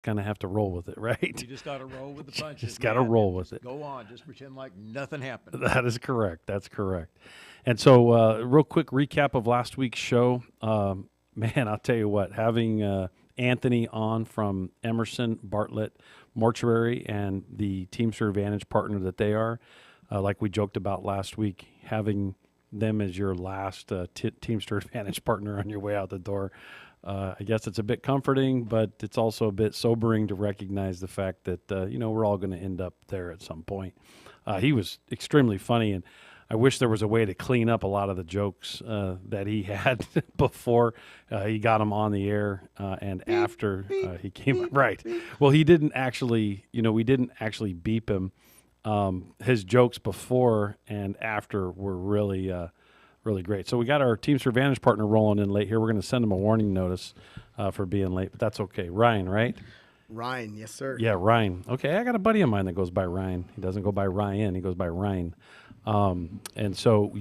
kind of have to roll with it, right? You just got to roll with the punches, Just got to man, roll and with just it. go on. Just pretend like nothing happened. That is correct. That's correct. And so, real quick recap of last week's show. Man, I'll tell you what, having Anthony on from Emerson Bartlett Mortuary and the Teamster Advantage partner that they are, like we joked about last week, having them as your last Teamster Advantage partner on your way out the door. I guess it's a bit comforting, but it's also a bit sobering to recognize the fact that we're all going to end up there at some point. He was extremely funny, and I wish there was a way to clean up a lot of the jokes that he had before he got them on the air and Beep, after beep, he came beep, right. beep. Well, he didn't actually, we didn't actually beep him. His jokes before and after were really, really great. So we got our Teamster Advantage partner rolling in late here. We're going to send him a warning notice for being late, but that's okay. Ryan, right? Ryan, yes, sir. Yeah, Ryan. Okay, I got a buddy of mine that goes by Ryan. He doesn't go by Ryan. He goes by Ryan. And so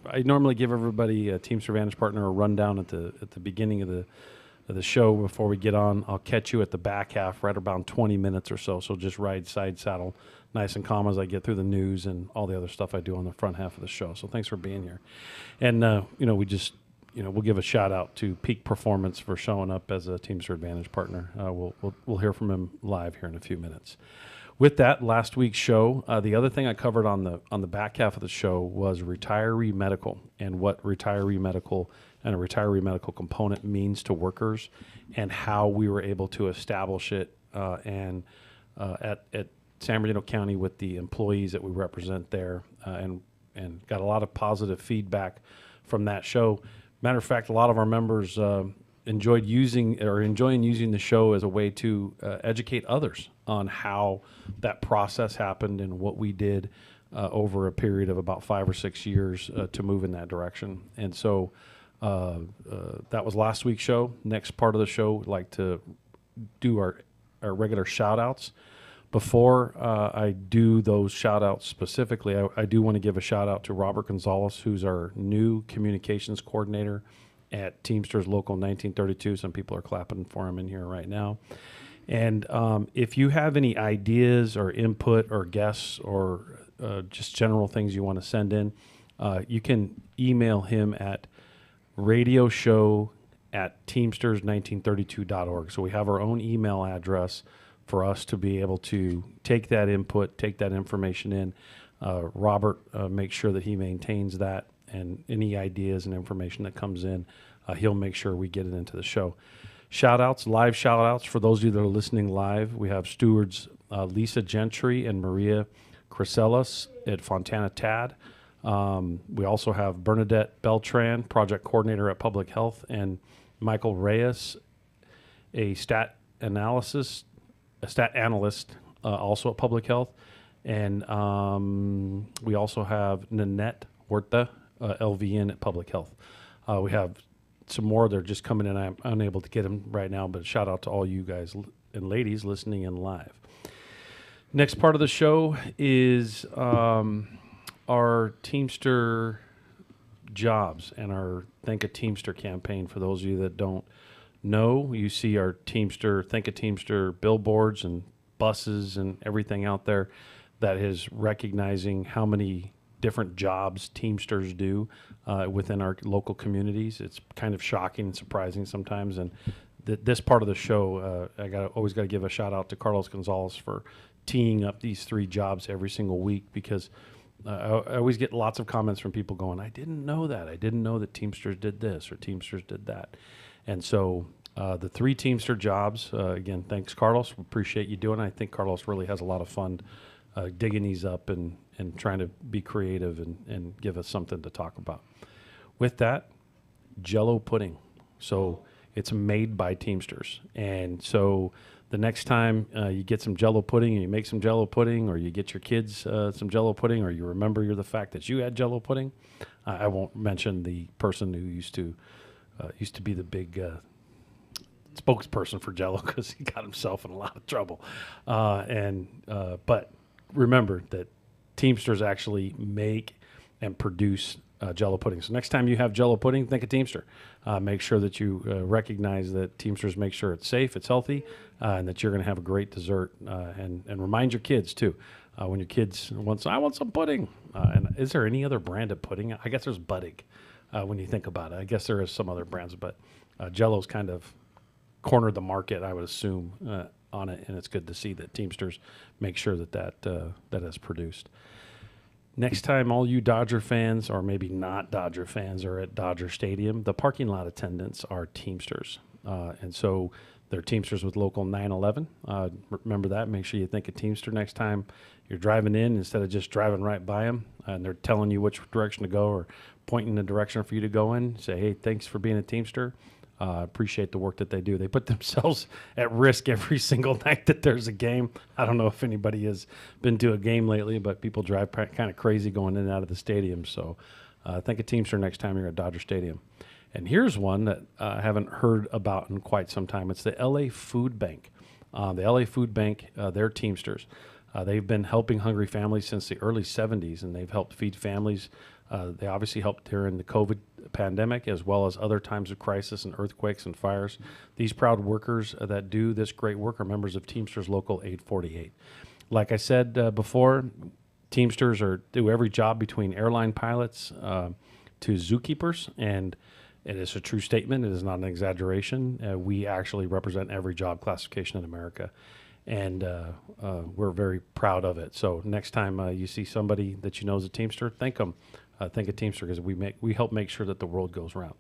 I normally give everybody a Teamster Advantage partner a rundown at the beginning of the show before we get on. I'll catch you at the back half, right around 20 minutes or so. So just ride side saddle, nice and calm as I get through the news and all the other stuff I do on the front half of the show. So thanks for being here. And we just we'll give a shout out to Peak Performance for showing up as a Teamster Advantage partner. We'll hear from him live here in a few minutes. With that, last week's show, the other thing I covered on the back half of the show was retiree medical and what retiree medical and a retiree medical component means to workers, and how we were able to establish it and at San Bernardino County with the employees that we represent there, and got a lot of positive feedback from that show. Matter of fact, a lot of our members enjoying using the show as a way to educate others on how that process happened and what we did over a period of about 5 or 6 years to move in that direction. And so that was last week's show. Next part of the show, we'd like to do our regular shout outs. Before I do those shout outs specifically, I do want to give a shout out to Robert Gonzalez, who's our new communications coordinator at Teamsters Local 1932. Some people are clapping for him in here right now. And if you have any ideas or input or guests or just general things you want to send in, you can email him at radioshow@teamsters1932.org. So we have our own email address for us to be able to take that input, take that information in. Robert makes sure that he maintains that, and any ideas and information that comes in, he'll make sure we get it into the show. Shout outs, live shout outs for those of you that are listening live. We have stewards Lisa Gentry and Maria Crisellas at Fontana Tad. We also have Bernadette Beltran, project coordinator at Public Health, and Michael Reyes, a stat analyst, also at Public Health. And we also have Nanette Huerta, LVN at Public Health. We have some more. They're just coming in. I'm unable to get them right now, but shout out to all you guys and ladies listening in live. Next part of the show is our Teamster jobs and our Think a Teamster campaign. For those of you that don't know, you see our Teamster, Think a Teamster billboards and buses and everything out there that is recognizing how many different jobs Teamsters do within our local communities. It's kind of shocking and surprising sometimes. And this part of the show, I always got to give a shout out to Carlos Gonzalez for teeing up these 3 jobs every single week, because I always get lots of comments from people going, I didn't know that. I didn't know that Teamsters did this or Teamsters did that. And so the 3 Teamster jobs, again, thanks, Carlos. We appreciate you doing it. I think Carlos really has a lot of fun digging these up and trying to be creative and give us something to talk about. With that, Jello pudding. So it's made by Teamsters. And so the next time you get some Jello pudding and you make some Jello pudding, or you get your kids some Jello pudding, or you remember the fact that you had Jello pudding, I won't mention the person who used to be the big spokesperson for Jello, because he got himself in a lot of trouble. But remember that Teamsters actually make and produce Jell-O pudding. So next time you have Jell-O pudding, think of Teamster. Make sure that you recognize that Teamsters make sure it's safe, it's healthy, and that you're going to have a great dessert. And remind your kids too. When your kids I want some pudding. And is there any other brand of pudding? I guess there's Buddig. When you think about it, I guess there is some other brands, but Jell-O's kind of cornered the market, I would assume, on it, and it's good to see that Teamsters make sure that is produced. Next time, all you Dodger fans, or maybe not Dodger fans, are at Dodger Stadium, the parking lot attendants are Teamsters, and so they're Teamsters with local 911. Remember that. Make sure you think of Teamster next time you're driving in, instead of just driving right by them, and they're telling you which direction to go or pointing the direction for you to go in. Say, hey, thanks for being a Teamster. Appreciate the work that they do. They put themselves at risk every single night that there's a game. I don't know if anybody has been to a game lately, but people drive kind of crazy going in and out of the stadium. So think of Teamster next time you're at Dodger Stadium. And here's one that I haven't heard about in quite some time. It's the LA Food Bank. The LA Food Bank, they're Teamsters. They've been helping hungry families since the early 70s, and they've helped feed families. They obviously helped during the COVID pandemic, as well as other times of crisis and earthquakes and fires. These proud workers that do this great work are members of Teamsters Local 848. Like I said before, Teamsters do every job between airline pilots to zookeepers, and it is a true statement. It is not an exaggeration. We actually represent every job classification in America, and we're very proud of it. So next time you see somebody that you know is a Teamster, thank them. Think of Teamster, because we help make sure that the world goes round.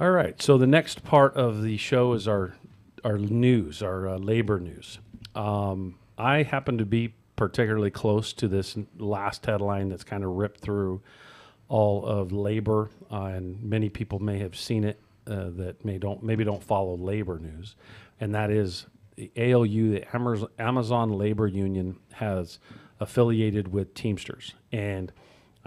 All right, so the next part of the show is our news, our labor news. I happen to be particularly close to this last headline that's kind of ripped through all of labor, and many people may have seen it that maybe don't follow labor news, and that is the ALU, the Amazon Labor Union, has affiliated with Teamsters, and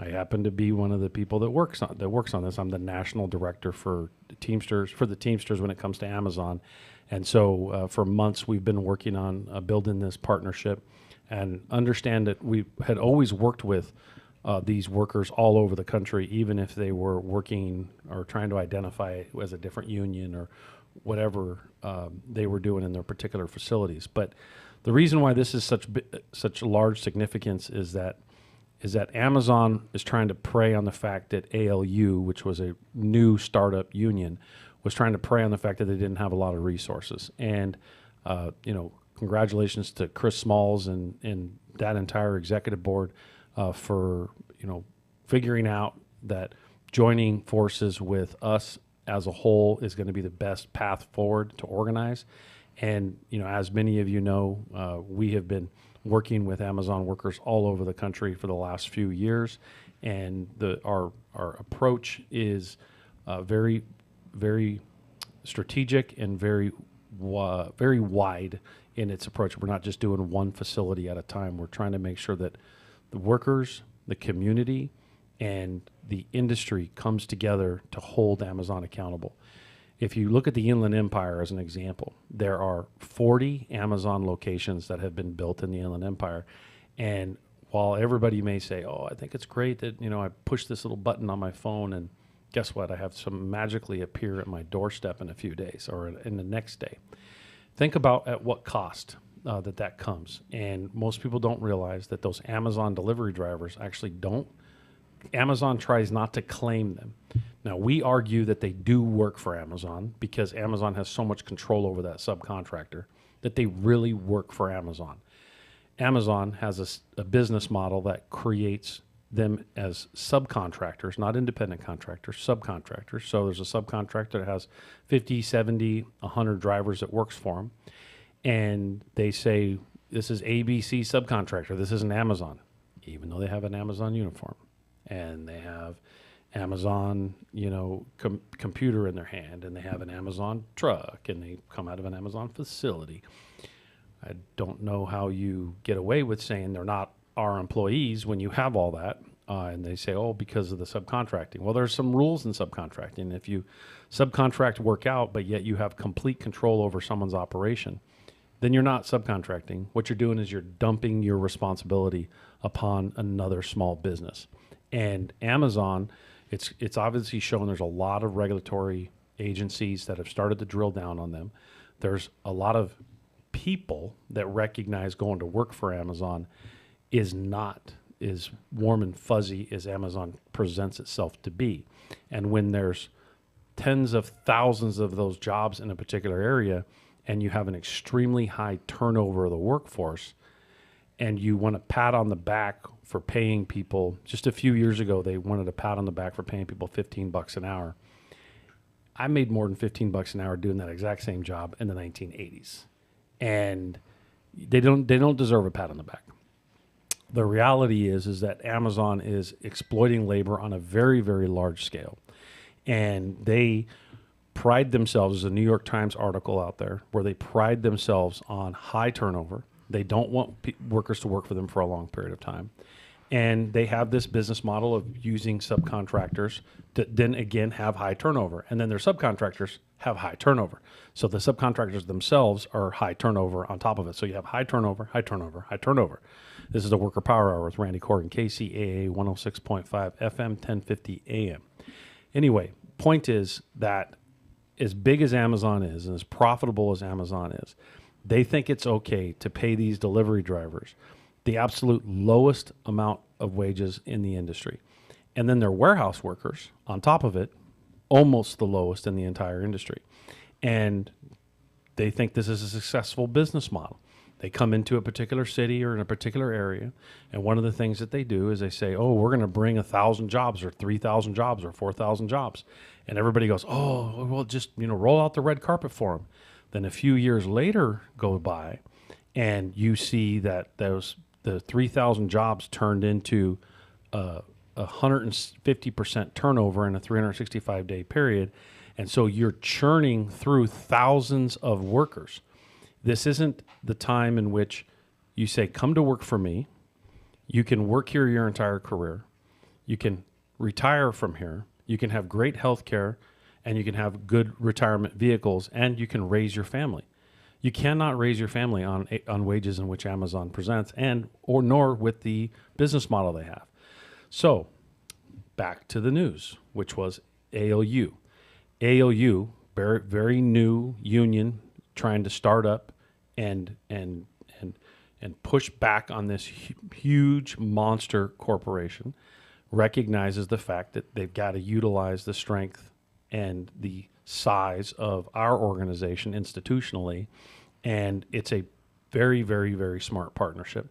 I happen to be one of the people that works on this. I'm the national director for the Teamsters when it comes to Amazon, and so for months we've been working on building this partnership, and understand that we had always worked with these workers all over the country, even if they were working or trying to identify as a different union or whatever they were doing in their particular facilities. But the reason why this is such large significance is that Amazon is trying to prey on the fact that ALU, which was a new startup union, was trying to prey on the fact that they didn't have a lot of resources. And congratulations to Chris Smalls and that entire executive board for figuring out that joining forces with us as a whole is going to be the best path forward to organize. And as many of you know, we have been working with Amazon workers all over the country for the last few years, and our approach is very, very strategic and very wide in its approach. We're not just doing one facility at a time. We're trying to make sure that the workers, the community, and the industry comes together to hold Amazon accountable. If you look at the Inland Empire as an example, there are 40 Amazon locations that have been built in the Inland Empire. And while everybody may say, oh, I think it's great that, I push this little button on my phone and guess what? I have some magically appear at my doorstep in a few days or in the next day. Think about at what cost that comes. And most people don't realize that those Amazon delivery drivers actually don't. Amazon tries not to claim them. Now, we argue that they do work for Amazon because Amazon has so much control over that subcontractor that they really work for Amazon. Amazon has a business model that creates them as subcontractors, not independent contractors, subcontractors. So there's a subcontractor that has 50, 70, 100 drivers that works for them. And they say, this is ABC subcontractor. This isn't Amazon, even though they have an Amazon uniform. And they have Amazon, computer in their hand, and they have an Amazon truck, and they come out of an Amazon facility. I don't know how you get away with saying they're not our employees when you have all that. And they say, oh, because of the subcontracting. Well, there's some rules in subcontracting. If you subcontract work out, but yet you have complete control over someone's operation, then you're not subcontracting. What you're doing is you're dumping your responsibility upon another small business. And Amazon It's obviously shown there's a lot of regulatory agencies that have started to drill down on them. There's a lot of people that recognize going to work for Amazon is not as warm and fuzzy as Amazon presents itself to be. And when there's tens of thousands of those jobs in a particular area and you have an extremely high turnover of the workforce and you want a pat on the back for paying people, just a few years ago, they wanted a pat on the back for paying people $15 an hour. I made more than $15 an hour doing that exact same job in the 1980s. And they don't deserve a pat on the back. The reality is that Amazon is exploiting labor on a very, very large scale. And they pride themselves, there's a New York Times article out there where they pride themselves on high turnover. They don't want workers to work for them for a long period of time. And they have this business model of using subcontractors that then again have high turnover. And then their subcontractors have high turnover. So the subcontractors themselves are high turnover on top of it. So you have high turnover, high turnover, high turnover. This is the Worker Power Hour with Randy Corrigan, KCAA 106.5 FM, 1050 AM. Anyway, point is that as big as Amazon is and as profitable as Amazon is, they think it's okay to pay these delivery drivers the absolute lowest amount of wages in the industry. And then their warehouse workers, on top of it, almost the lowest in the entire industry. And they think this is a successful business model. They come into a particular city or in a particular area, and one of the things that they do is they say, oh, we're going to bring 1,000 jobs or 3,000 jobs or 4,000 jobs. And everybody goes, oh, well, just roll out the red carpet for them. Then a few years later go by, and you see that the 3,000 jobs turned into 150% turnover in a 365-day period. And so you're churning through thousands of workers. This isn't the time in which you say, come to work for me. You can work here your entire career. You can retire from here. You can have great health care, and you can have good retirement vehicles, and you can raise your family. You cannot raise your family on wages in which Amazon presents, nor with the business model they have. So, back to the news, which was ALU. ALU, very, very new union, trying to start up and push back on this huge monster corporation, recognizes the fact that they've got to utilize the strength and the size of our organization institutionally, and it's a very, very, very smart partnership.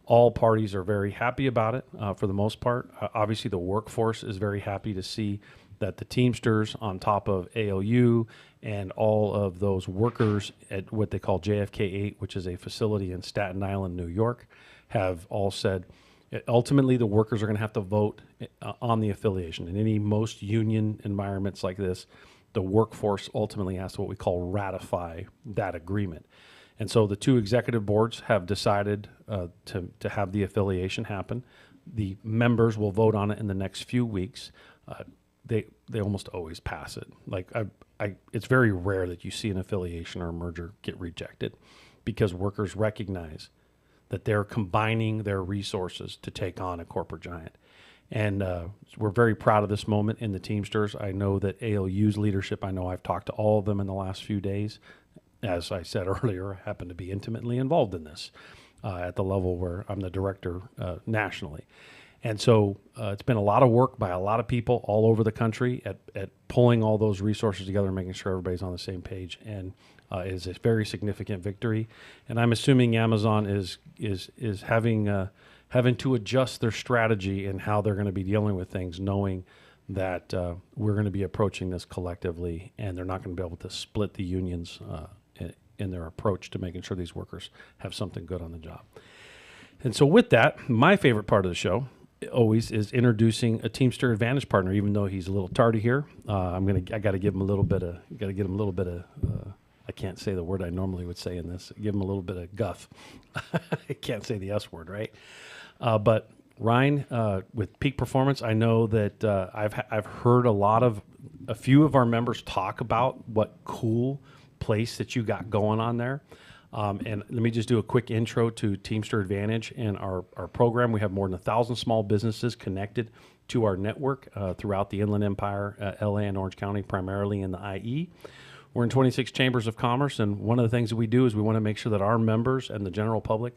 All parties are very happy about it for the most part. Obviously, the workforce is very happy to see that the Teamsters on top of ALU and all of those workers at what they call JFK 8, which is a facility in Staten Island, New York, have all said ultimately the workers are going to have to vote on the affiliation. In most union environments like this, the workforce ultimately has to what we call ratify that agreement. And so the two executive boards have decided to have the affiliation happen. The members will vote on it in the next few weeks. They almost always pass it. Like it's very rare that you see an affiliation or a merger get rejected because workers recognize that they're combining their resources to take on a corporate giant. And we're very proud of this moment in the Teamsters. I know that ALU's leadership, I know I've talked to all of them in the last few days. As I said earlier, I happen to be intimately involved in this at the level where I'm the director nationally. And so it's been a lot of work by a lot of people all over the country at pulling all those resources together and making sure everybody's on the same page. And it is a very significant victory. And I'm assuming Amazon is having to adjust their strategy and how they're going to be dealing with things, knowing that we're going to be approaching this collectively, and they're not going to be able to split the unions in their approach to making sure these workers have something good on the job. And so with that, my favorite part of the show always is introducing a Teamster Advantage partner. Even though he's a little tardy here, I got to give him a little bit of, I can't say the word I normally would say in this. Give him a little bit of guff. I can't say the S word, right? But Ryan, with Peak Performance, I know that I've heard a few of our members talk about what cool place that you got going on there. And let me just do a quick intro to Teamster Advantage and our program. We have more than 1,000 small businesses connected to our network throughout the Inland Empire, LA and Orange County, primarily in the IE. We're in 26 chambers of commerce, and one of the things that we do is we want to make sure that our members and the general public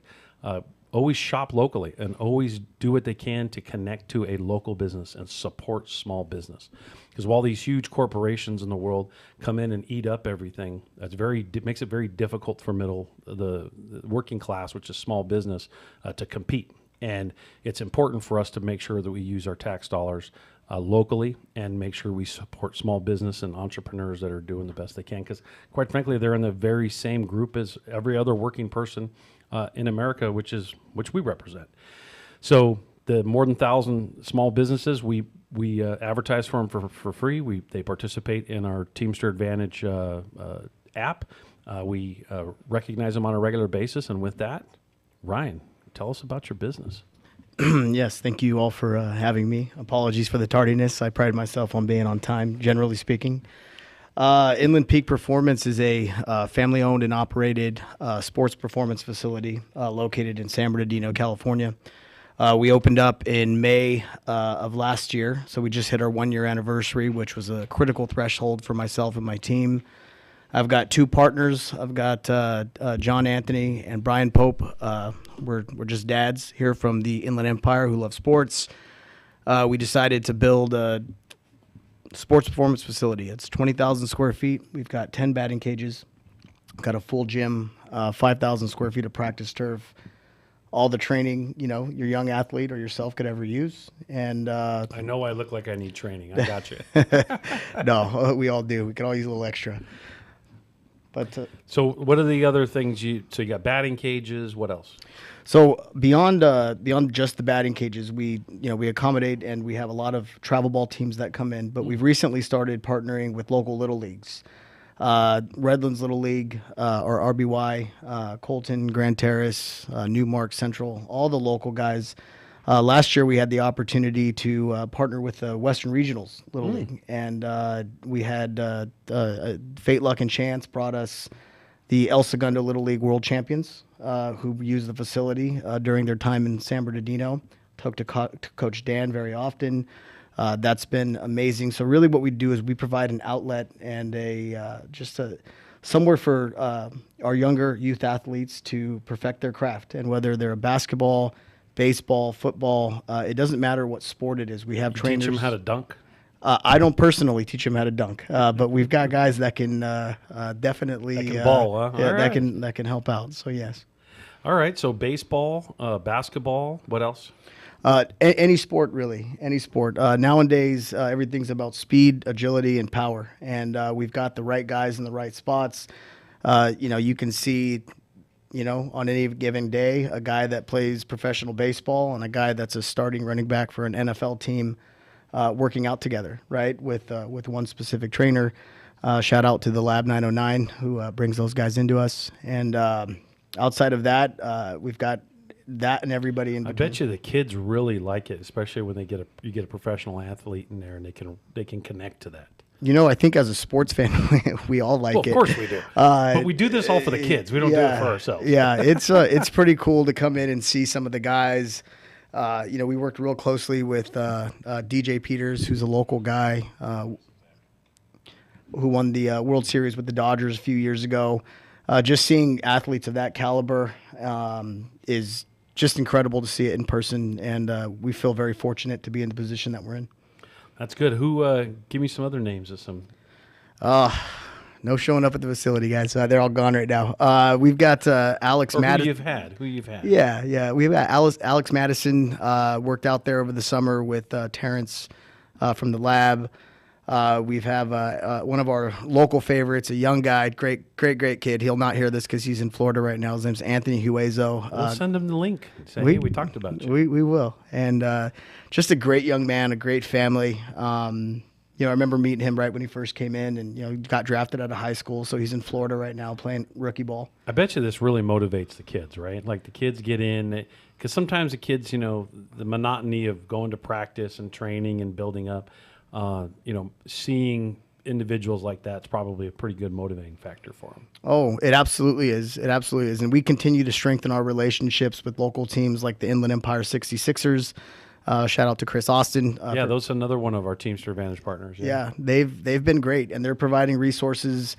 always shop locally and always do what they can to connect to a local business and support small business. Because while these huge corporations in the world come in and eat up everything, it makes it very difficult for the working class, which is small business, to compete. And it's important for us to make sure that we use our tax dollars locally and make sure we support small business and entrepreneurs that are doing the best they can. Because quite frankly, they're in the very same group as every other working person in America, which we represent. So the more than 1,000 small businesses, we advertise for them for free. They participate in our Teamster Advantage app. We recognize them on a regular basis. And with that, Ryan, tell us about your business. Yes, thank you all for having me. Apologies for the tardiness. I pride myself on being on time, generally speaking. Inland Peak Performance is a family-owned and operated sports performance facility located in San Bernardino, California. We opened up in May of last year, so we just hit our 1-year anniversary, which was a critical threshold for myself and my team. I've got 2 partners. I've got John Anthony and Brian Pope. We're just dads here from the Inland Empire who love sports. We decided to build a sports performance facility. It's 20,000 square feet. We've got 10 batting cages. Got a full gym, 5,000 square feet of practice turf. All the training, your young athlete or yourself could ever use. And I know I look like I need training. I got you. No, we all do. We can all use a little extra. But so what are the other things you got batting cages, what else? So beyond just the batting cages, we accommodate, and we have a lot of travel ball teams that come in, but we've recently started partnering with local little leagues. Redlands Little League, or RBY, Colton, Grand Terrace, Newmark Central, all the local guys. Last year we had the opportunity to partner with the Western Regionals Little League, and we had Fate, Luck, and Chance brought us the El Segundo Little League World Champions, who used the facility during their time in San Bernardino. Talked to Coach Dan very often. That's been amazing. So really what we do is we provide an outlet and somewhere for our younger youth athletes to perfect their craft. And whether they're a basketball, baseball, football, it doesn't matter what sport it is. We have trainers. Teach them how to dunk? I don't personally teach them how to dunk, but we've got guys that can definitely that can ball, huh? Yeah, right. that can help out. So yes. All right. So baseball, basketball. What else? Any sport, really. Any sport. Nowadays, everything's about speed, agility, and power, and we've got the right guys in the right spots. You can see, on any given day, a guy that plays professional baseball and a guy that's a starting running back for an NFL team working out together, right, with one specific trainer. Shout out to the Lab 909 who brings those guys into us. And outside of that, we've got that and everybody in between. I bet you the kids really like it, especially when you get a professional athlete in there and they can connect to that. I think as a sports fan, we all like it. Of course we do. But we do this all for the kids. We don't do it for ourselves. Yeah, it's pretty cool to come in and see some of the guys. We worked real closely with DJ Peters, who's a local guy who won the World Series with the Dodgers a few years ago. Just seeing athletes of that caliber is just incredible to see it in person, and we feel very fortunate to be in the position that we're in. That's good. Who? Give me some other names of some. No showing up at the facility, guys. They're all gone right now. We've got Alex Madison. Who you've had. Yeah. We've got Alex Madison worked out there over the summer with Terrence from the Lab. We have one of our local favorites, a young guy, great kid. He'll not hear this because he's in Florida right now. His name's Anthony Huezo. We'll send him the link. Say, hey, we talked about you. We will. And just a great young man, a great family. I remember meeting him right when he first came in, and he got drafted out of high school, so he's in Florida right now playing rookie ball. I bet you this really motivates the kids, right? Like the kids get in, because sometimes the kids, the monotony of going to practice and training and building up, seeing individuals like that's probably a pretty good motivating factor for them. Oh, it absolutely is. It absolutely is. And we continue to strengthen our relationships with local teams like the Inland Empire 66ers. Shout out to Chris Austin. Yeah, those are another one of our Teamster Advantage partners. Yeah, they've been great, and they're providing resources,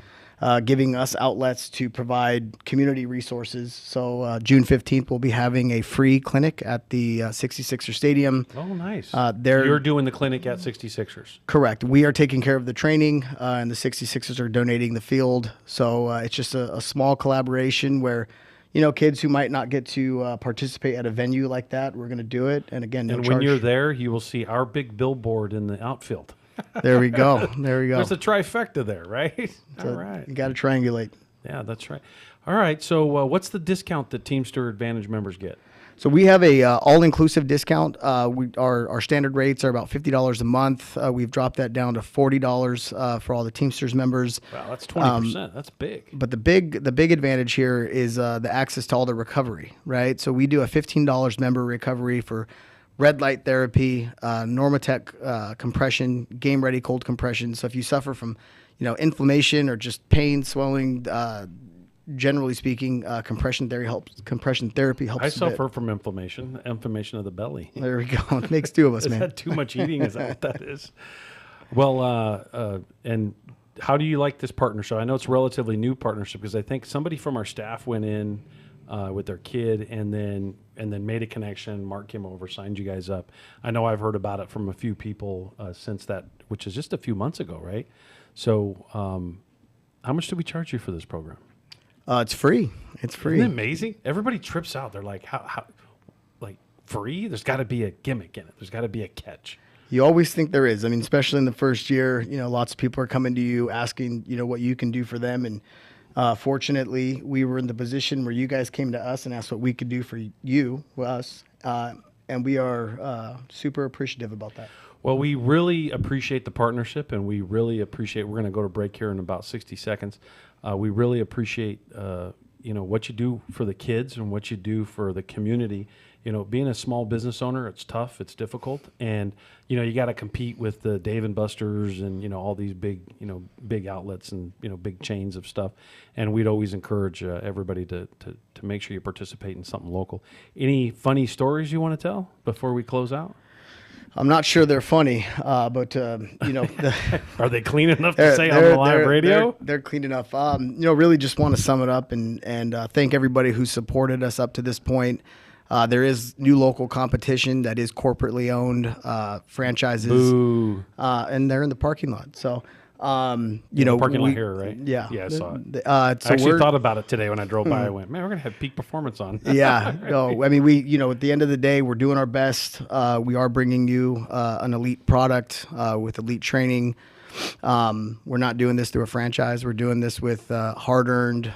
giving us outlets to provide community resources. So June 15th, we'll be having a free clinic at the 66er Stadium. Oh, nice. You're doing the clinic at 66ers. Correct. We are taking care of the training, and the 66ers are donating the field. So it's just a small collaboration where, kids who might not get to participate at a venue like that, we're going to do it. And again, no And charge. when you're there, you will see our big billboard in the outfield. There we go. There we go. There's a trifecta there, right? So All right. You got to triangulate. Yeah, that's right. All right. So what's the discount that Teamster Advantage members get? So we have a all-inclusive discount. Our standard rates are about $50 a month. We've dropped that down to $40 for all the Teamsters members. Wow, that's 20%. That's big. But the big advantage here is the access to all the recovery, right? So we do a $15 member recovery for red light therapy, Normatec compression, game ready cold compression. So if you suffer from, inflammation or just pain, swelling, generally speaking, compression therapy helps. I a suffer bit. from inflammation of the belly. There we go. It makes two of us, Is man. that too much eating? Is that what that is? Well, and how do you like this partnership? I know it's a relatively new partnership because I think somebody from our staff went in with their kid and then made a connection. Mark came over, signed you guys up. I know I've heard about it from a few people since that, which is just a few months ago, right? So how much do we charge you for this program? It's free. It's free. Isn't it amazing? Everybody trips out. They're like, how like free? There's got to be a gimmick in it. There's got to be a catch. You always think there is. I mean, especially in the first year, lots of people are coming to you asking, what you can do for them. And fortunately, we were in the position where you guys came to us and asked what we could do for us. And we are super appreciative about that. Well, we really appreciate the partnership, and we really appreciate. We're going to go to break here in about 60 seconds. We really appreciate what you do for the kids and what you do for the community. Being a small business owner, it's tough, it's difficult, and you got to compete with the Dave & Buster's and all these big big outlets and big chains of stuff. And we'd always encourage everybody to make sure you participate in something local. Any funny stories you want to tell before we close out? I'm not sure they're funny, but Are they clean enough to say on the live radio? They're clean enough. Really just want to sum it up and thank everybody who supported us up to this point. There is new local competition that is corporately owned franchises, and they're in the parking lot. So, parking lot here, right? Yeah, I saw it. So I actually thought about it today when I drove by. I went, man, we're gonna have peak performance on. Yeah, no, I mean, we, at the end of the day, we're doing our best. We are bringing you an elite product with elite training. We're not doing this through a franchise. We're doing this with hard-earned,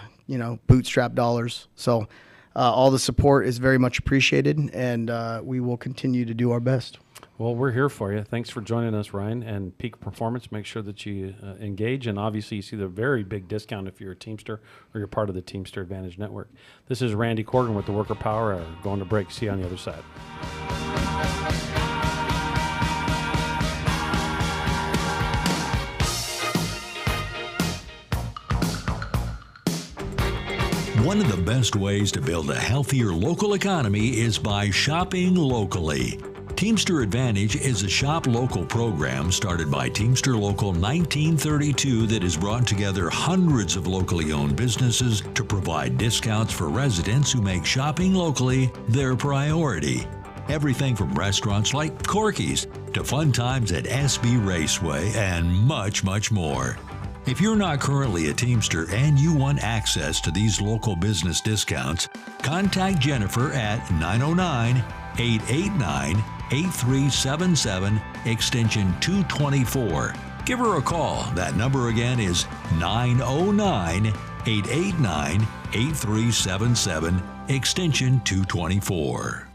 bootstrap dollars. So all the support is very much appreciated, and we will continue to do our best. Well, we're here for you. Thanks for joining us, Ryan. And Peak Performance, make sure that you engage. And obviously, you see the very big discount if you're a Teamster or you're part of the Teamster Advantage Network. This is Randy Corgan with the Worker Power Hour. Going to break. See you on the other side. One of the best ways to build a healthier local economy is by shopping locally. Teamster Advantage is a shop local program started by Teamster Local 1932 that has brought together hundreds of locally owned businesses to provide discounts for residents who make shopping locally their priority. Everything from restaurants like Corky's to fun times at SB Raceway and much, much more. If you're not currently a Teamster and you want access to these local business discounts, contact Jennifer at 909-889-8377, extension 224. Give her a call. That number again is 909-889-8377, extension 224.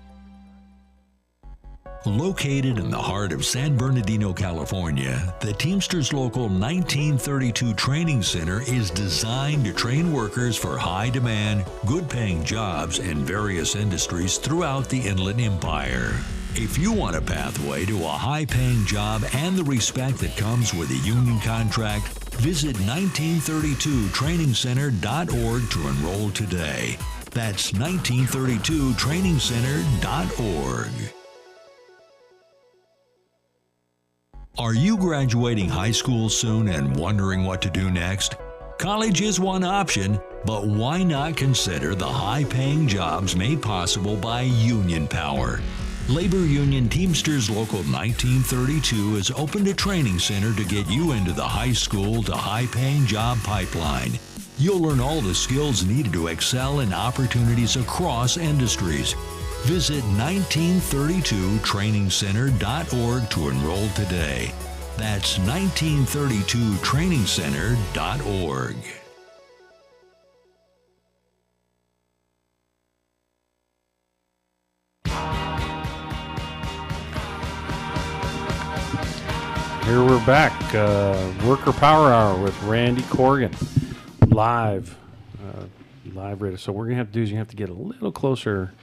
Located in the heart of San Bernardino, California, the Teamsters Local 1932 Training Center is designed to train workers for high-demand, good-paying jobs in various industries throughout the Inland Empire. If you want a pathway to a high-paying job and the respect that comes with a union contract, visit 1932trainingcenter.org to enroll today. That's 1932trainingcenter.org. Are you graduating high school soon and wondering what to do next? College is one option, but why not consider the high-paying jobs made possible by Union Power? Labor Union Teamsters Local 1932 has opened a training center to get you into the high school to high-paying job pipeline. You'll learn all the skills needed to excel in opportunities across industries. Visit 1932trainingscenter.org to enroll today. That's 1932trainingscenter.org. Here we're back. Worker Power Hour with Randy Corrigan. Live radio. So what we're going to have to do is you have to get a little closer.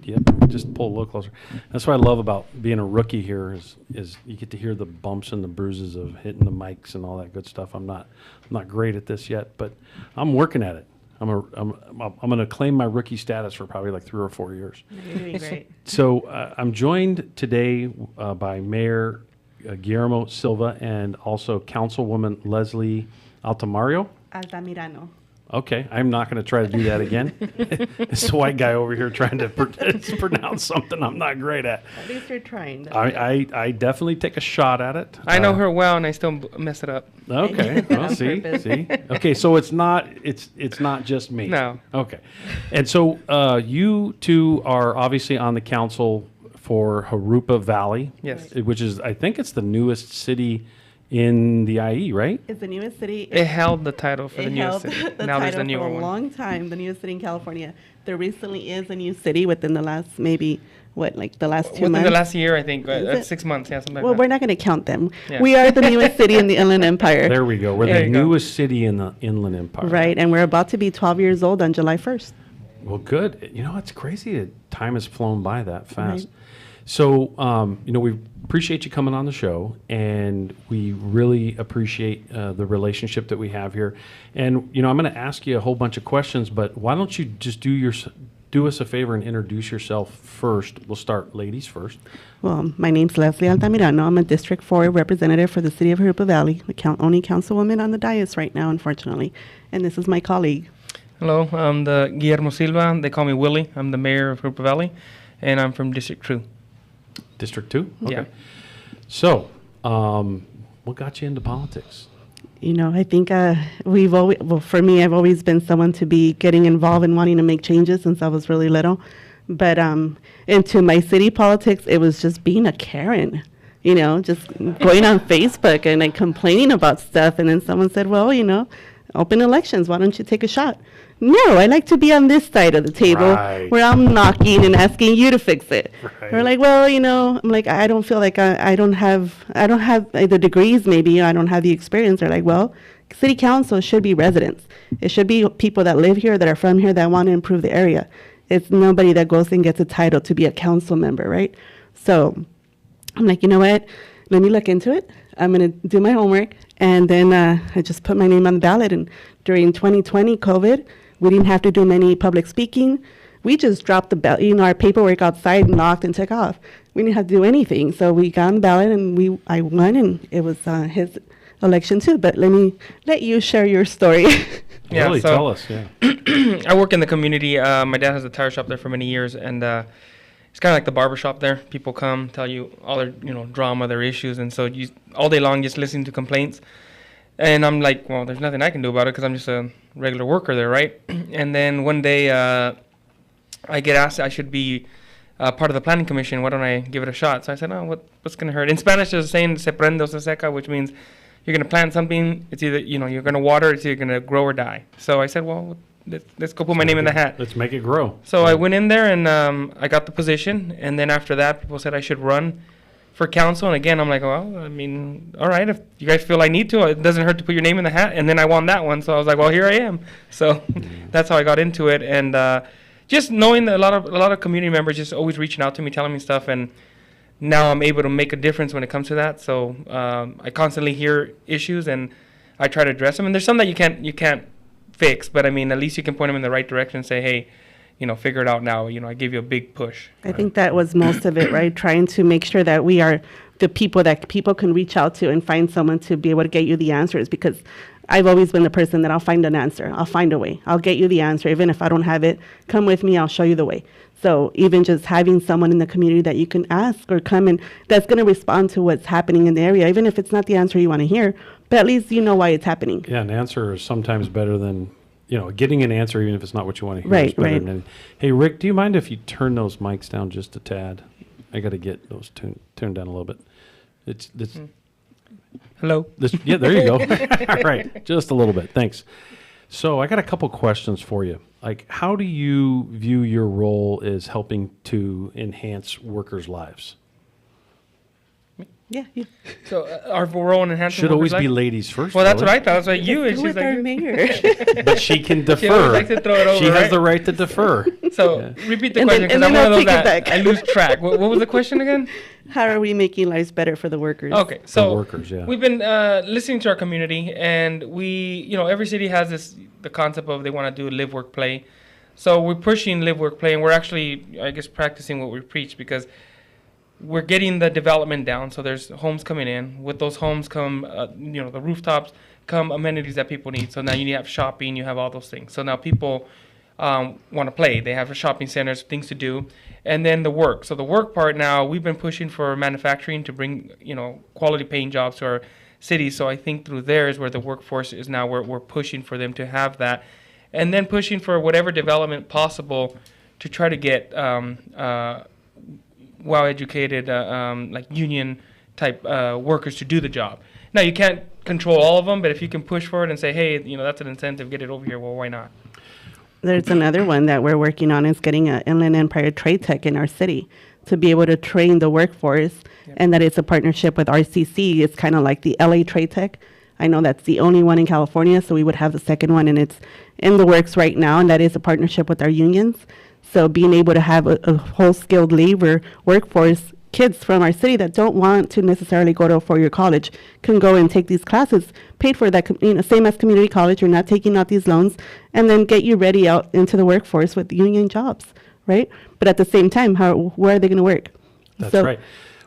Yep, just pull a little closer. That's what I love about being a rookie here is you get to hear the bumps and the bruises of hitting the mics and all that good stuff. I'm not great at this yet, but I'm working at it. I'm going to claim my rookie status for probably like 3 or 4 years. You're doing great. So I'm joined today by Mayor Guillermo Silva and also Councilwoman Leslie Altamirano. Altamirano. Okay, I'm not going to try to do that again. This white guy over here trying to pronounce something I'm not great at. At least you're trying. I definitely take a shot at it. I know her well, and I still mess it up. Okay, well, On see. purpose. Okay, so it's not just me. No. Okay, and so you two are obviously on the council for Jurupa Valley. Yes. Which is, I think it's the newest city in the IE, right? It's the newest city. It held the title for the It newest held city. the Now there's title a newer for a one. long time, the newest city in California. There recently is a new city within the last the last 2 Within months. the last year, I think, Is it? 6 months, yeah, something Well, like we're that. not going to count them. Yeah. We are the newest city in the Inland Empire. There we go. We're There the you go. newest city in the Inland Empire. Right, and we're about to be 12 years old on July 1st. Well, good. You know, it's crazy that time has flown by that fast. Right. So, we appreciate you coming on the show, and we really appreciate the relationship that we have here. And, I'm going to ask you a whole bunch of questions, but why don't you just do us a favor and introduce yourself first. We'll start ladies first. Well, my name's Leslie Altamirano. I'm a District 4 representative for the city of Jurupa Valley, the only councilwoman on the dais right now, unfortunately. And this is my colleague. Hello, I'm the Guillermo Silva. They call me Willie. I'm the mayor of Jurupa Valley, and I'm from District 2. District 2? Okay. Yeah. So, what got you into politics? I think for me, I've always been someone to be getting involved and wanting to make changes since I was really little. But into my city politics, it was just being a Karen, just going on Facebook and like complaining about stuff. And then someone said, well, open elections, why don't you take a shot? No, I like to be on this side of the table Right. where I'm knocking and asking you to fix it. Right. We're like, well, I'm like, I don't feel like I don't have the degrees, maybe I don't have the experience. They're like, well, city council should be residents. It should be people that live here, that are from here, that want to improve the area. It's nobody that goes and gets a title to be a council member, right? So I'm like, you know what? Let me look into it. I'm going to do my homework. And then I just put my name on the ballot. And during 2020 COVID, we didn't have to do many public speaking. We just dropped the ballot, our paperwork outside, knocked, and took off. We didn't have to do anything. So we got on the ballot, and I won, and it was his election too. But let you share your story. Yeah, Really, so- tell us. Yeah. I work in the community. My dad has a tire shop there for many years, and it's kind of like the barber shop there. People come, tell you all their drama, their issues, and so you all day long just listening to complaints. And I'm like, well, there's nothing I can do about it because I'm just a regular worker there, right? And then one day I get asked I should be part of the planning commission. Why don't I give it a shot? So I said, oh, what's going to hurt? In Spanish, there's a saying, se prende o se seca, which means you're going to plant something. It's either, you're going to water, it's either going to grow or die. So I said, well, let's go put my name in the hat. Let's make it grow. So I went in there and I got the position. And then after that, people said I should run for council. And again, I'm like, well, I mean, all right, if you guys feel I need to, it doesn't hurt to put your name in the hat. And then I won that one. So I was like, well, here I am. So that's how I got into it. And just knowing that a lot of community members just always reaching out to me, telling me stuff. And now I'm able to make a difference when it comes to that. So I constantly hear issues and I try to address them. And there's some that you can't fix, but I mean, at least you can point them in the right direction and say, hey, figure it out now. I give you a big push. I think that was most of it, right? Trying to make sure that we are the people that people can reach out to and find someone to be able to get you the answers, because I've always been the person that I'll find an answer. I'll find a way. I'll get you the answer. Even if I don't have it, come with me. I'll show you the way. So even just having someone in the community that you can ask or come and that's going to respond to what's happening in the area, even if it's not the answer you want to hear, but at least you know why it's happening. Yeah, an answer is sometimes better than, getting an answer even if it's not what you want to hear. Right, is better right. than hey, Rick, do you mind if you turn those mics down just a tad? I got to get those turned down a little bit. It's Hello. yeah, there you go. All right, just a little bit. Thanks. So I got a couple questions for you. Like, how do you view your role as helping to enhance workers' lives? Yeah. So our role in enhancing Should always workers' be life? ladies first. Well, that's really. what I thought. I was like, you, and she's With our like, mayor. But she can always defer. likes to throw it over, She has right? the right to defer. so repeat the And question, then- because and I'm then one of I'll those take it that back. I lose track. What was the question again? How are we making lives better for the workers? Okay, so workers, yeah. we've been listening to our community, and we, every city has the concept of they want to do live, work, play. So we're pushing live, work, play, and we're actually, I guess, practicing what we preach, because we're getting the development down. So there's homes coming in. With those homes come, the rooftops, come amenities that people need. So now you have shopping, you have all those things. So now people want to play. They have shopping centers, things to do. And then the work. So the work part now, we've been pushing for manufacturing to bring, quality paying jobs to our cities. So I think through there is where the workforce is now. We're pushing for them to have that. And then pushing for whatever development possible to try to get well-educated, like union-type workers to do the job. Now, you can't control all of them, but if you can push for it and say, hey, that's an incentive, get it over here, well, why not? There's another one that we're working on is getting an Inland Empire Trade Tech in our city to be able to train the workforce, and that it's a partnership with RCC. It's kind of like the LA Trade Tech. I know that's the only one in California, so we would have the second one, and it's in the works right now, and that is a partnership with our unions. So being able to have a whole skilled labor workforce, kids from our city that don't want to necessarily go to a four-year college can go and take these classes, paid for that, same as community college. You're not taking out these loans, and then get you ready out into the workforce with union jobs, right? But at the same time, where are they going to work? That's right.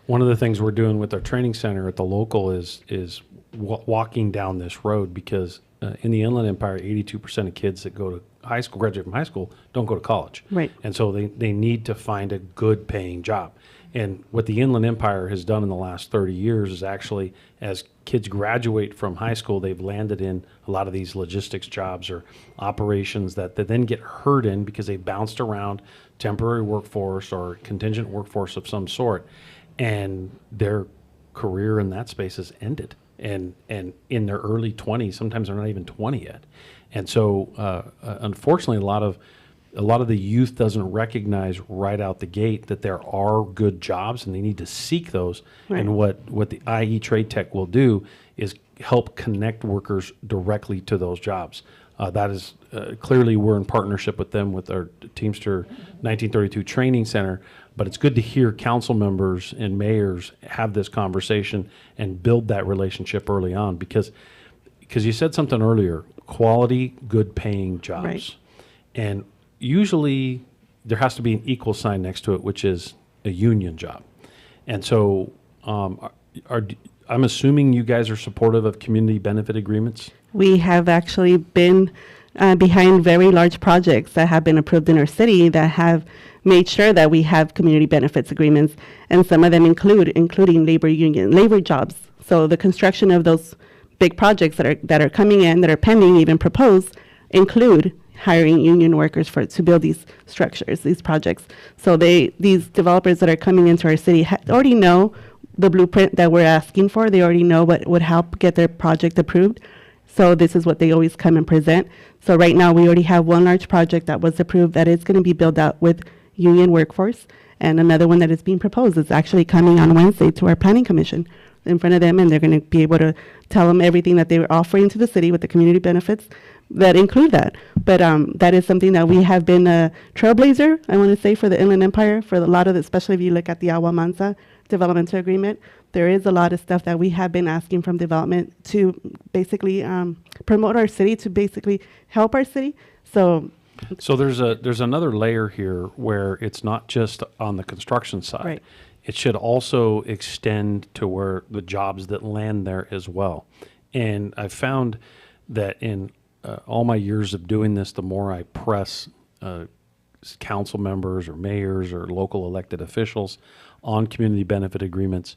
One of the things we're doing with our training center at the local is walking down this road, because in the Inland Empire, 82% of kids that go to high school, graduate from high school, don't go to college. Right. And so they need to find a good paying job. And what the Inland Empire has done in the last 30 years is actually, as kids graduate from high school, they've landed in a lot of these logistics jobs or operations that they then get hurt in because they bounced around temporary workforce or contingent workforce of some sort, and their career in that space has ended. And in their early 20s, sometimes they're not even 20 yet. And so, unfortunately, a lot of the youth doesn't recognize right out the gate that there are good jobs, and they need to seek those. Right. And what the IE Trade Tech will do is help connect workers directly to those jobs. That is clearly, we're in partnership with them with our Teamster 1932 Training Center. But it's good to hear council members and mayors have this conversation and build that relationship early on, because you said something earlier: quality, good paying jobs. Right. And usually there has to be an equal sign next to it, which is a union job. And so I'm assuming you guys are supportive of community benefit agreements? We have actually been behind very large projects that have been approved in our city that have made sure that we have community benefits agreements, and some of them including labor jobs. So the construction of those big projects that are coming in, that are pending, even proposed, include hiring union workers to build these structures, these projects. So these developers that are coming into our city already know the blueprint that we're asking for. They already know what would help get their project approved. So this is what they always come and present. So right now we already have one large project that was approved that is going to be built out with union workforce, and another one that is being proposed is actually coming on Wednesday to our planning commission in front of them, and they're going to be able to tell them everything that they were offering to the city with the community benefits that include that. But that is something that we have been a trailblazer, I want to say, for the Inland Empire, for a lot of it, especially if you look at the Agua Mansa developmental agreement. There is a lot of stuff that we have been asking from development to basically promote our city, to basically help our city. So there's another layer here where it's not just on the construction side. Right. it should also extend to where the jobs that land there as well. And I found that in all my years of doing this, the more I press council members or mayors or local elected officials on community benefit agreements,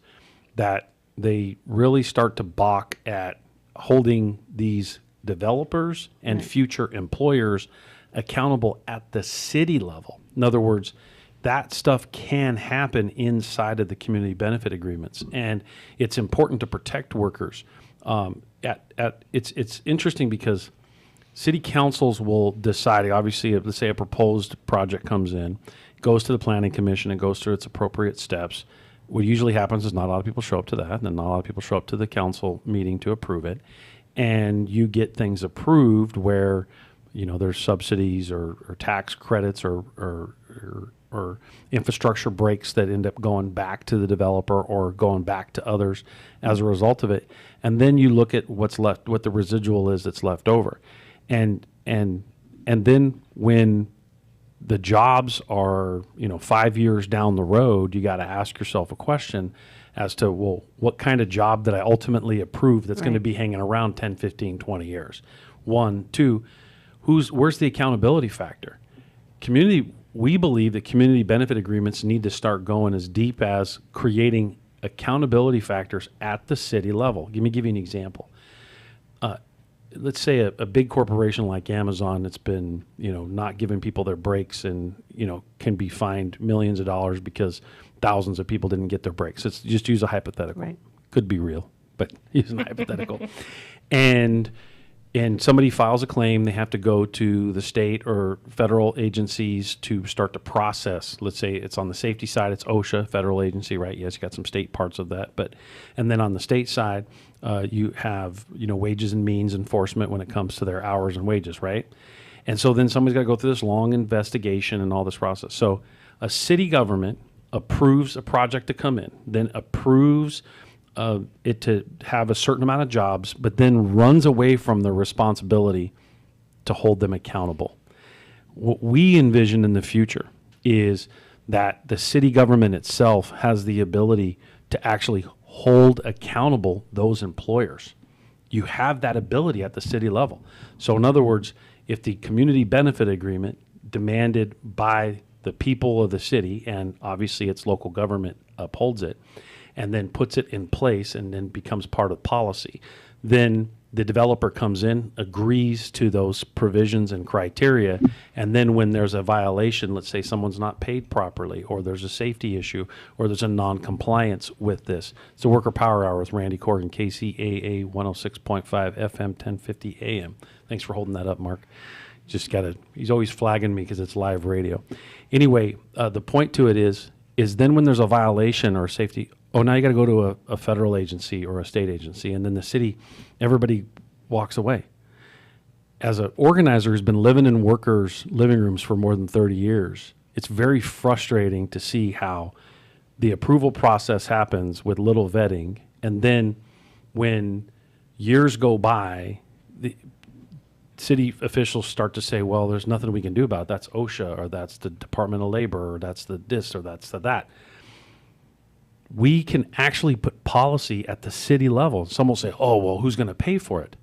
that they really start to balk at holding these developers and future employers accountable at the city level. In other words, that stuff can happen inside of the community benefit agreements, and it's important to protect workers. It's interesting because city councils will decide. Obviously, let's say a proposed project comes in, goes to the planning commission, and goes through its appropriate steps. What usually happens is not a lot of people show up to that, and then not a lot of people show up to the council meeting to approve it, and you get things approved where there's subsidies or tax credits or infrastructure breaks that end up going back to the developer or going back to others as a result of it. And then you look at what's left, what the residual is that's left over. And then when the jobs are, 5 years down the road, you got to ask yourself a question as to, well, what kind of job did I ultimately approve that's going to be hanging around 10, 15, 20 years? One, two, where's the accountability factor? We believe that community benefit agreements need to start going as deep as creating accountability factors at the city level. Let me give you an example. Let's say a big corporation like Amazon that's been, not giving people their breaks and, can be fined millions of dollars because thousands of people didn't get their breaks. It's just use a hypothetical. Right. Could be real, but using a hypothetical. And somebody files a claim, they have to go to the state or federal agencies to start to process. Let's say it's on the safety side, it's OSHA, federal agency, right? Yes, you got some state parts of that, and then on the state side, you have wages and means enforcement when it comes to their hours and wages, right? And so then somebody's got to go through this long investigation and all this process. So a city government approves a project to come in, then approves it to have a certain amount of jobs, but then runs away from the responsibility to hold them accountable. What we envision in the future is that the city government itself has the ability to actually hold accountable those employers. You have that ability at the city level. So in other words, if the community benefit agreement demanded by the people of the city, and obviously its local government upholds it, and then puts it in place and then becomes part of policy, then the developer comes in, agrees to those provisions and criteria, and then when there's a violation, let's say someone's not paid properly, or there's a safety issue, or there's a non-compliance with this. It's the Worker Power Hour with Randy Corrigan, KCAA 106.5 FM 1050 AM. Thanks for holding that up, Mark. He's always flagging me because it's live radio. Anyway, the point to it is then when there's a violation or safety, now you got to go to a federal agency or a state agency, and then the city, everybody walks away. As an organizer who's been living in workers' living rooms for more than 30 years, it's very frustrating to see how the approval process happens with little vetting, and then when years go by, the city officials start to say, well, there's nothing we can do about it. That's OSHA, or that's the Department of Labor, or that's the this, or that's the that. We can actually put policy at the city level. Some will say, oh, well, who's going to pay for it?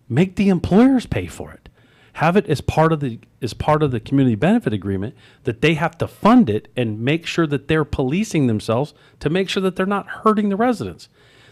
Make the employers pay for it. Have it as part of the community benefit agreement that they have to fund it and make sure that they're policing themselves to make sure that they're not hurting the residents.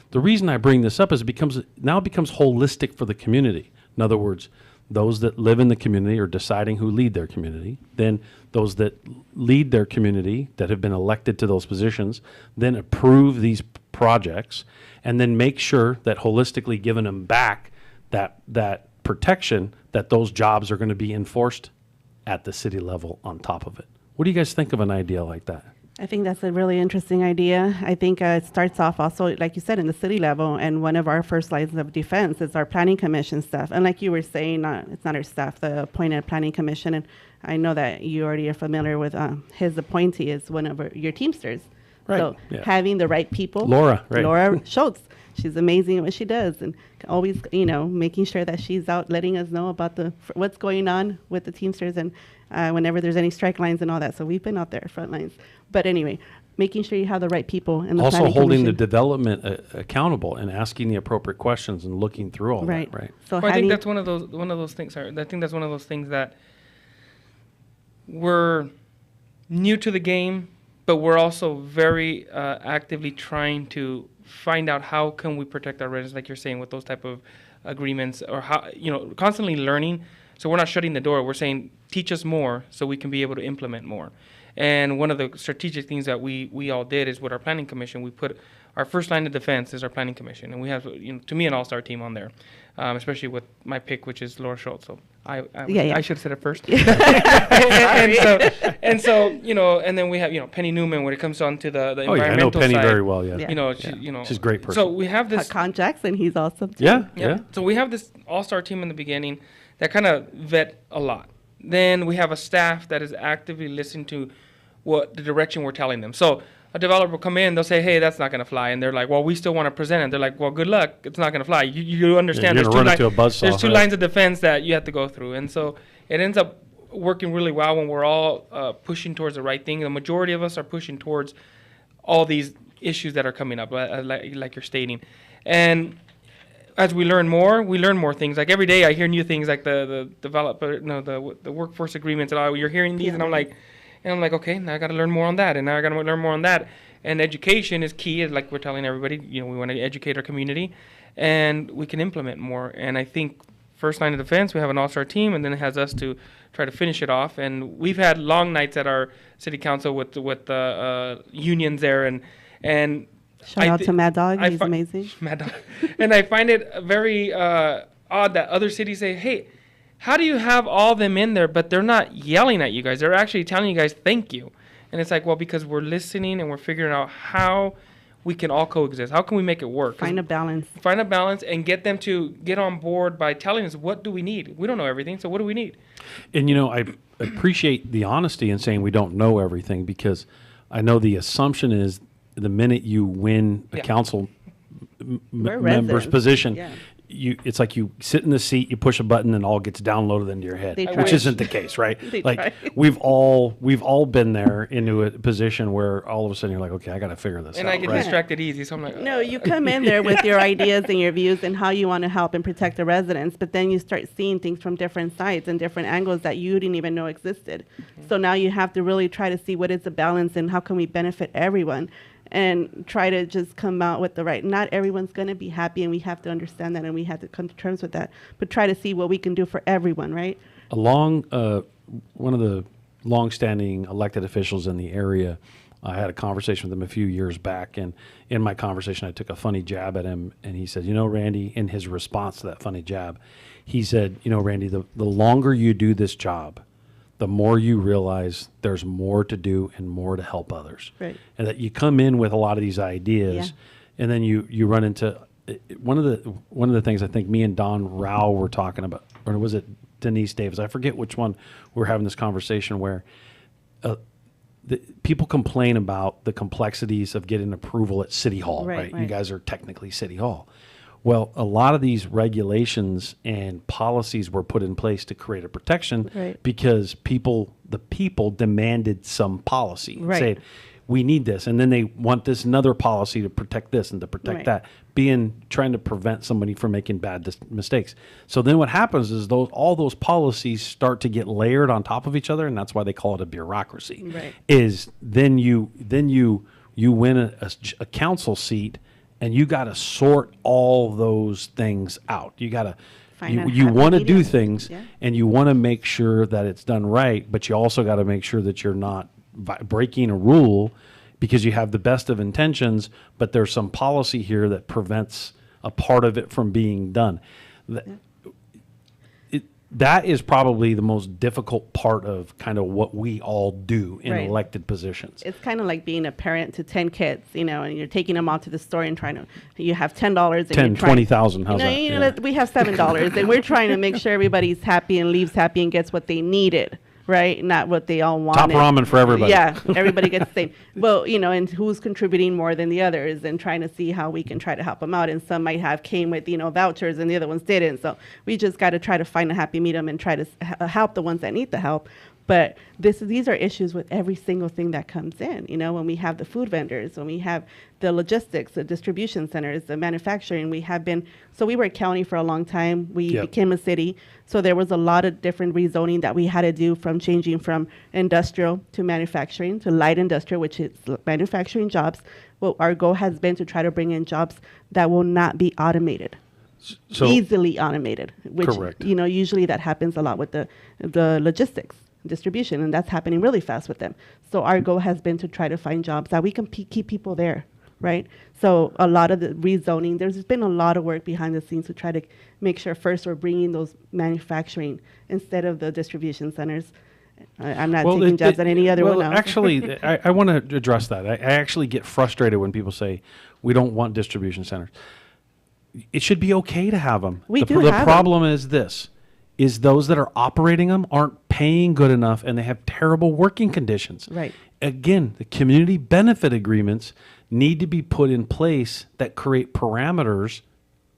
The reason I bring this up is it becomes holistic for the community. In other words, those that live in the community are deciding who lead their community. Then those that lead their community that have been elected to those positions then approve these projects and then make sure that holistically giving them back that protection, that those jobs are going to be enforced at the city level on top of it. What do you guys think of an idea like that? I think that's a really interesting idea. I think it starts off also, like you said, in the city level, and one of our first lines of defense is our planning commission staff. And like you were saying, it's not our staff, the appointed planning commission. And I know that you already are familiar with his appointee is one of your Teamsters. Right. So Yeah. having the right people. Laura, right. Laura Schultz. She's amazing at what she does, and always, making sure that she's out letting us know about what's going on with the Teamsters. And whenever there's any strike lines and all that. So we've been out there front lines. But anyway, making sure you have the right people in the Also planning holding the commission. development accountable and asking the appropriate questions and looking through all Right. that, right? So Well, I how think do you- that's one of those things. Sorry, I think that's one of those things that we're new to the game, but we're also very actively trying to find out how can we protect our residents, like you're saying, with those type of agreements, or how, constantly learning. So we're not shutting the door. We're saying teach us more so we can be able to implement more. And one of the strategic things that we all did is with our planning commission, we put our first line of defense is our planning commission, and we have, to me, an all-star team on there, especially with my pick, which is Laura Schultz. So I should have said it first. and so and then we have Penny Newman when it comes on to the Oh, yeah, I know environmental Penny side. very well, yeah. Yeah. She's a great person. So we have this. Con Jackson, he's awesome too. Yeah. So we have this all-star team in the beginning that kind of vet a lot. Then we have a staff that is actively listening to what the direction we're telling them. So a developer will come in, they'll say, hey, that's not going to fly. And they're like, well, we still want to present it. They're like, well, good luck. It's not going to fly. You understand you're there's gonna run into a buzzsaw, there's two right? lines of defense that you have to go through. And so it ends up working really well when we're all pushing towards the right thing. The majority of us are pushing towards all these issues that are coming up, like you're stating. And as we learn more things. Like every day I hear new things, like the workforce agreements and all. You're hearing these, and I'm like, okay, now I got to learn more on that, and now I got to learn more on that. And education is key, like we're telling everybody. We want to educate our community, and we can implement more. And I think first line of defense, we have an all-star team, and then it has us to try to finish it off. And we've had long nights at our city council with unions there, and Shout out to Mad Dog. He's fi- amazing. Mad Dog. And I find it very odd that other cities say, hey, how do you have all them in there, but they're not yelling at you guys? They're actually telling you guys thank you. And it's like, well, because we're listening and we're figuring out how we can all coexist. How can we make it work? Find a balance. Find a balance and get them to get on board by telling us, what do we need? We don't know everything, so what do we need? And I appreciate the honesty in saying we don't know everything, because I know the assumption is the minute you win a Yeah. council We're member's residents. position, Yeah. it's like you sit in the seat, you push a button, and all gets downloaded into your head, They which try. isn't the case, right? They like try. we've all been there into a position where all of a sudden you're like, okay, I got to figure this And out. I get right? distracted easy, so I'm like, No, you come in there with your ideas and your views and how you want to help and protect the residents, but then you start seeing things from different sides and different angles that you didn't even know existed. So now you have to really try to see what is the balance and how can we benefit everyone, and try to just come out with the right. Not everyone's going to be happy, and we have to understand that, and we have to come to terms with that, but try to see what we can do for everyone, right? Along one of the longstanding elected officials in the area, I had a conversation with him a few years back, and in my conversation I took a funny jab at him, and he said, Randy, in his response to that funny jab, he said, Randy, the longer you do this job, the more you realize there's more to do and more to help others. Right. And that you come in with a lot of these ideas, Yeah. and then you run into one of the things I think me and Don Rao were talking about, or was it Denise Davis? I forget which one. We were having this conversation where people complain about the complexities of getting approval at City Hall, right? You Right. guys are technically City Hall. Well, a lot of these regulations and policies were put in place to create a protection Right. because the people demanded some policy. Right. Saying, we need this. And then they want this another policy to protect this and to protect Right. that, trying to prevent somebody from making bad mistakes. So then what happens is all those policies start to get layered on top of each other, and that's why they call it a bureaucracy. Right. Is then you win a council seat, and you got to sort all those things out. You got to Find a you happy want to do medium. things, Yeah. and you want to make sure that it's done right, but you also got to make sure that you're not breaking a rule because you have the best of intentions, but there's some policy here that prevents a part of it from being done. That is probably the most difficult part of kind of what we all do in Right. elected positions. It's kind of like being a parent to 10 kids, and you're taking them out to the store and you have $10 and 10, you're trying, 20,000, how's that? Yeah. We have $7 and we're trying to make sure everybody's happy and leaves happy and gets what they needed, right? Not what they all wanted. Top ramen for everybody. Yeah, everybody gets the same. Well, and who's contributing more than the others, and trying to see how we can try to help them out. And some came with, vouchers, and the other ones didn't. So we just got to try to find a happy medium and try to help the ones that need the help. But these are issues with every single thing that comes in. You know, when we have the food vendors, when we have the logistics, the distribution centers, the manufacturing, so we were a county for a long time. We Yep. became a city. So there was a lot of different rezoning that we had to do, from changing from industrial to manufacturing to light industrial, which is manufacturing jobs. Well, our goal has been to try to bring in jobs that will not be automated. So Easily automated, which, Correct. you know, usually that happens a lot with the logistics distribution, and that's happening really fast with them. So our goal has been to try to find jobs that we can keep people there, right? So a lot of the rezoning, there's been a lot of work behind the scenes to try to make sure first we're bringing those manufacturing instead of the distribution centers. I'm not taking jobs at any other one now. Actually, I want to address that. I actually get frustrated when people say we don't want distribution centers. It should be okay to have them. We the, do the have 'em. problem is this: is those that are operating them aren't paying good enough, and they have terrible working conditions. Right. Again, the community benefit agreements need to be put in place that create parameters.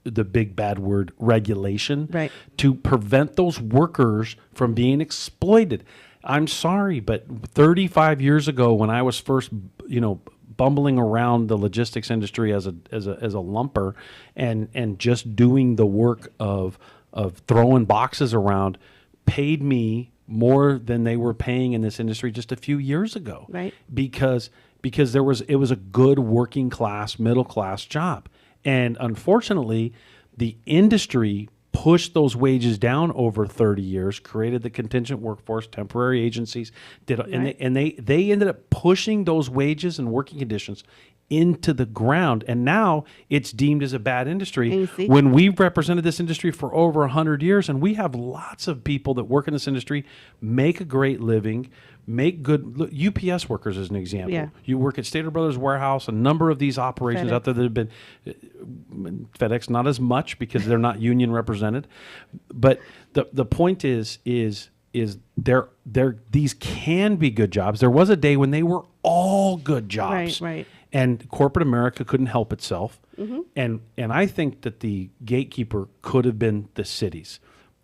The big bad word, regulation, Right. to prevent those workers from being exploited. I'm sorry, but 35 years ago, when I was first, bumbling around the logistics industry as a lumper, and just doing the work of throwing boxes around, paid me more than they were paying in this industry just a few years ago. Right. Because it was a good working class, middle class job. And unfortunately, the industry pushed those wages down over 30 years, created the contingent workforce, temporary agencies, and they ended up pushing those wages and working conditions into the ground, and now it's deemed as a bad industry. And you see- When we've represented this industry for over 100 years, and we have lots of people that work in this industry, make a great living, make good. Look, UPS workers is an example. Yeah. You work at Stater Brothers Warehouse, a number of these operations FedEx. out there that have been FedEx, not as much because they're not union represented, but the point is there these can be good jobs. There was a day when they were all good jobs. Right. And corporate America couldn't help itself. Mm-hmm. And I think that the gatekeeper could have been the cities.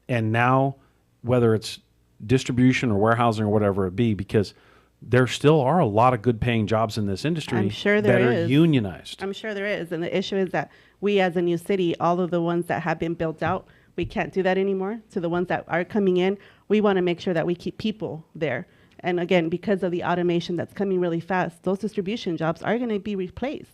And now, whether it's distribution or warehousing or whatever it be, because there still are a lot of good paying jobs in this industry I'm sure that there are is. unionized. I'm sure there is. And the issue is that we, as a new city, all of the ones that have been built out, we can't do that anymore. So the ones that are coming in, we want to make sure that we keep people there. And again, because of the automation that's coming really fast, those distribution jobs are going to be replaced.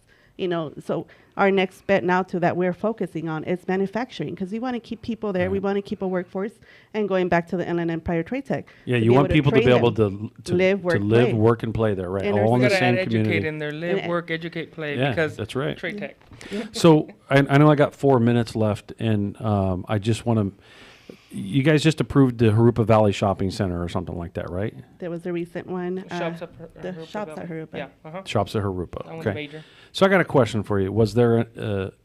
So our next bet now to that we're focusing on is manufacturing, because we want to keep people there. We want to keep a workforce. And going back to the Inland Empire Trade Tech. Yeah, to you be want able people to be train able them to live, work, live, play. work, and play there, right? And All in You the gotta same add community. educate in there, live, And- work, educate, play. Yeah, Because that's right. Trade Tech. So I know I got 4 minutes left, and I just want to. You guys just approved the Harupa Valley Shopping Center or something like that, right? There was a recent one. Shops at the Harupa shops Valley. at Harupa. Yeah. Uh-huh. Shops at Harupa. That one's Okay. major. So I got a question for you. Was there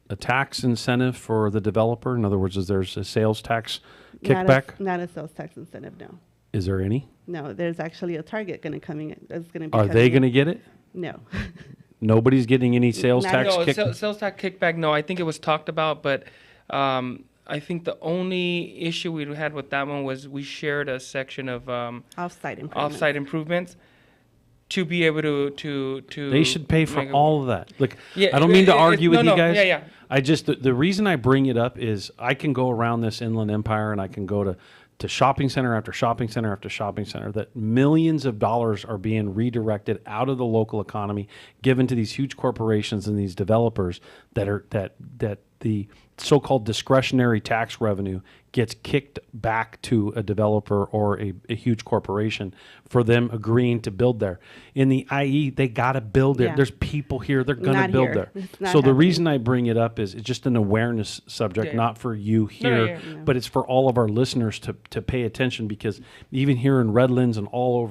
a tax incentive for the developer? In other words, is there a sales tax kickback? Not a sales tax incentive, no. Is there any? No, there's actually a target going to coming in. That's going to be. Are they going coming to get it? in. No. Nobody's getting any sales Not tax No, kick. sales tax kickback. No, I think it was talked about, but I think the only issue we had with that one was we shared a section of Off-site improvements. off-site improvements to be able to. They should pay for make a- all of that. Look, Yeah, I don't mean to it- argue no, with no, you guys. yeah, yeah. I just the reason I bring it up is I can go around this Inland Empire and I can go to shopping center after shopping center after shopping center that millions of dollars are being redirected out of the local economy, given to these huge corporations and these developers that the so-called discretionary tax revenue gets kicked back to a developer or a huge corporation for them agreeing to build there. In the IE, they got to build there. Yeah. There's people here. They're going to Not build here. there. It's not So the happening. reason I bring it up is it's just an awareness subject, Yeah. not for you No, here, yeah. but it's for all of our listeners to pay attention, because even here in Redlands and all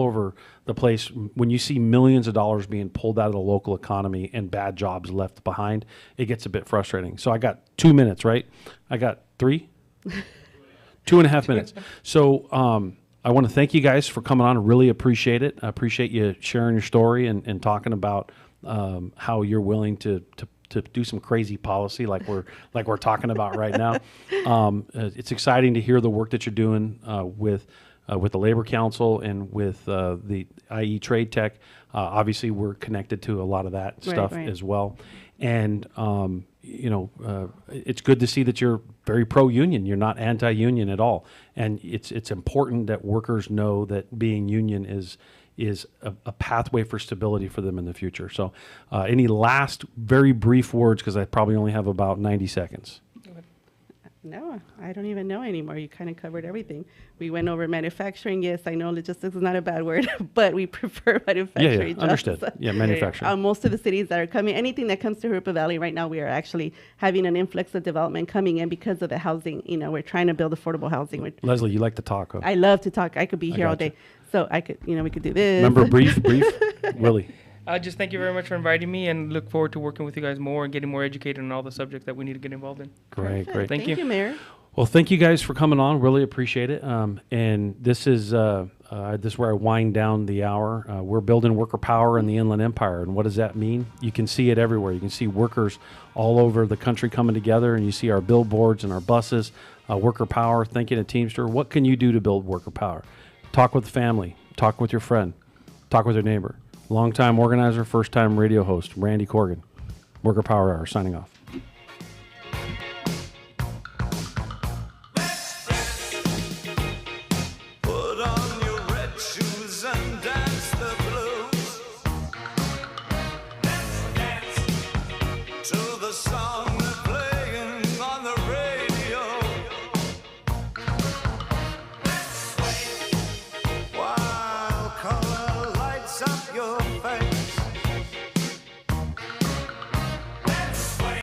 over the place, when you see millions of dollars being pulled out of the local economy and bad jobs left behind, it gets a bit frustrating. So I got 2 minutes, right? I got 3? 2.5 minutes. So I want to thank you guys for coming on. I really appreciate it. I appreciate you sharing your story and talking about how you're willing to do some crazy policy like we're talking about right now. It's exciting to hear the work that you're doing with with the Labor Council and with the IE Trade Tech. Obviously, we're connected to a lot of that stuff right. as well. And, it's good to see that you're very pro-union. You're not anti-union at all. And it's important that workers know that being union is a pathway for stability for them in the future. So any last very brief words, because I probably only have about 90 seconds. No, I don't even know anymore. You kind of covered everything. We went over manufacturing. Yes, I know logistics is not a bad word, but we prefer manufacturing. Yeah, understood. jobs. Yeah, manufacturing. Most of the cities that are coming, anything that comes to Hoopa Valley right now, we are actually having an influx of development coming in because of the housing. We're trying to build affordable housing. Leslie, you like to talk. Huh? I love to talk. I could be here all gotcha. day. So I could, we could do this. Remember, brief, Willie. Just thank you very much for inviting me, and look forward to working with you guys more and getting more educated on all the subjects that we need to get involved in. Great. Thank you. Mayor. Well, thank you guys for coming on. Really appreciate it. And this is where I wind down the hour. We're building worker power in the Inland Empire. And what does that mean? You can see it everywhere. You can see workers all over the country coming together, and you see our billboards and our buses, worker power, thinking of Teamster. What can you do to build worker power? Talk with the family. Talk with your friend. Talk with your neighbor. Longtime organizer, first-time radio host, Randy Corrigan. Worker Power Hour, signing off.